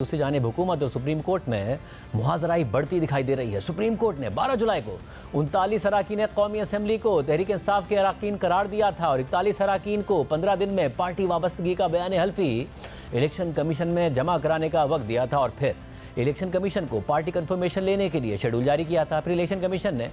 दूसरी जानिब हुकूमत और सुप्रीम कोर्ट में मुहाजराई बढ़ती दिखाई दे रही है। सुप्रीम कोर्ट ने 12 जुलाई को 39 अरकान कौमी असम्बली को तहरीक इंसाफ के अरकान करार दिया था और 41 अरकान को 15 दिन में पार्टी वाबस्तगी का बयान हल्फी इलेक्शन कमीशन में जमा कराने का वक्त दिया था और फिर इलेक्शन कमीशन को पार्टी कन्फर्मेशन लेने के लिए शेड्यूल जारी किया था। फिर इलेक्शन कमीशन ने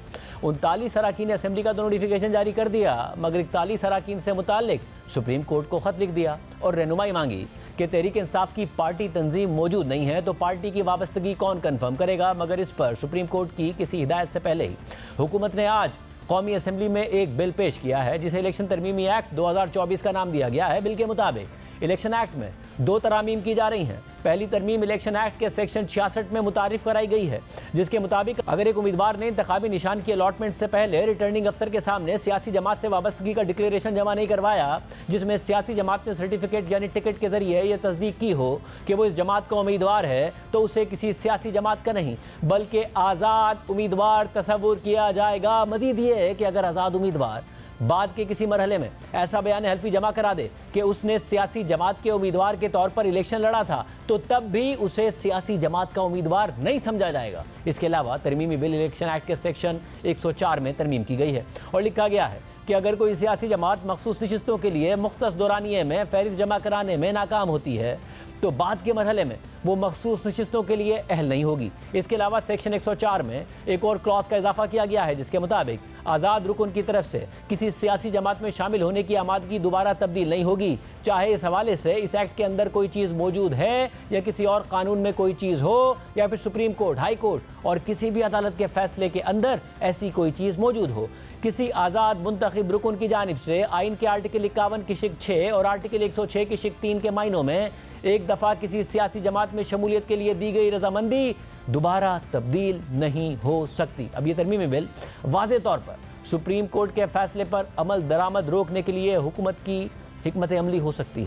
39 अरकान असम्बली का तो नोटिफिकेशन जारी कर दिया, मगर 41 अरकान से मुताल्लिक सुप्रीम कोर्ट को खत लिख दिया और रहनुमाई मांगी कि तहरीक इंसाफ की पार्टी तंजीम मौजूद नहीं है तो पार्टी की वाबस्तगी कौन कन्फर्म करेगा। मगर इस पर सुप्रीम कोर्ट की किसी हिदायत से पहले ही हुकूमत ने आज कौमी असम्बली में एक बिल पेश किया है जिसे इलेक्शन तरमीमी एक्ट 2024 का नाम दिया गया है। बिल के मुताबिक इलेक्शन एक्ट में 2 तरामीम की जा रही हैं। पहली तरमीम इलेक्शन एक्ट के सेक्शन 66 में मुतारिफ कराई गई है, जिसके मुताबिक अगर एक उम्मीदवार ने इंतखाबी निशान की अलॉटमेंट से पहले रिटर्निंग अफसर के सामने सियासी जमात से वाबस्तगी का डिक्लेरेशन जमा नहीं करवाया, जिसमें सियासी जमात ने सर्टिफिकेट यानी टिकट के जरिए यह तस्दीक की हो कि वो इस जमात का उम्मीदवार है, तो उसे किसी सियासी जमात का नहीं बल्कि आज़ाद उम्मीदवार तस्वुर किया जाएगा। मजीद ये है कि अगर आज़ाद उम्मीदवार बाद के किसी मरहले में ऐसा बयान हल्फी जमा करा दे कि उसने सियासी जमात के उम्मीदवार के तौर पर इलेक्शन लड़ा था, तो तब भी उसे सियासी जमात का उम्मीदवार नहीं समझा जाएगा। इसके अलावा तरमीमी बिल इलेक्शन एक्ट के सेक्शन 104 में तरमीम की गई है और लिखा गया है कि अगर कोई सियासी जमात मखसूस नशिस्तों के लिए मुख्तस दौरानिये में फहरिस्त जमा कराने में नाकाम होती है तो बाद के मरहले में वो मखसूस नशिस्तों के लिए अहल नहीं होगी। इसके अलावा सेक्शन 104 में एक और क्लॉज का इजाफा किया गया है जिसके मुताबिक आज़ाद रुकन की तरफ से किसी सियासी जमात में शामिल होने की आमादगी दोबारा तब्दील नहीं होगी, चाहे इस हवाले से इस एक्ट के अंदर कोई चीज़ मौजूद है या किसी और कानून में कोई चीज़ हो या फिर सुप्रीम कोर्ट, हाई कोर्ट और किसी भी अदालत के फैसले के अंदर ऐसी कोई चीज़ मौजूद हो। किसी आज़ाद मुंतखब रुकन की जानिब से आइन के आर्टिकल 51 की शिक 6 और आर्टिकल 106 की शिक 3 के मायनों में एक दफ़ा किसी सियासी जमात में शमूलियत के लिए दी गई रजामंदी दोबारा तब्दील नहीं हो सकती। अब ये तरमीमी बिल वाज़े तौर पर सुप्रीम कोर्ट के फैसले पर अमल दरामद रोकने के लिए हुकूमत की हिकमत अमली हो सकती है।